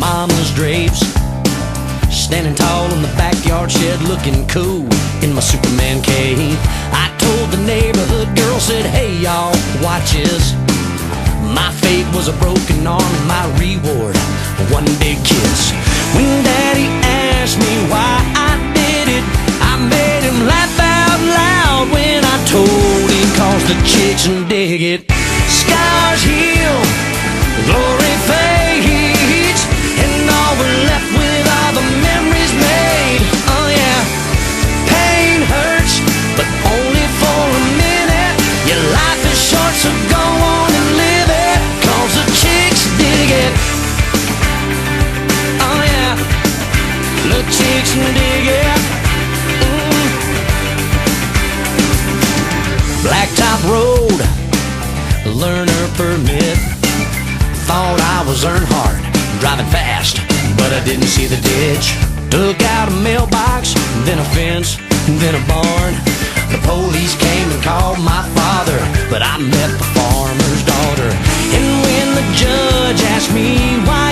mama's drapes. Standing tall in the backyard shed, looking cool in my Superman cape. I told the neighborhood girl, said, hey y'all, watch this. My fate was a broken arm and my reward, one big kiss. When Daddy asked me why I did it, I made him laugh out loud when I told him, cause the chicks dig it. Scars heal, glory fades, and all we're left with are the memories made. Oh yeah, pain hurts, but only for a minute. Your life is short, so go on and live it, cause the chicks dig it. Oh yeah, the chicks dig it. Blacktop road, learner permit. Thought I was Earnhardt, driving fast, but I didn't see the ditch. Took out a mailbox, then a fence, then a barn. The police came and called my father, but I met the farmer's daughter. And when the judge asked me why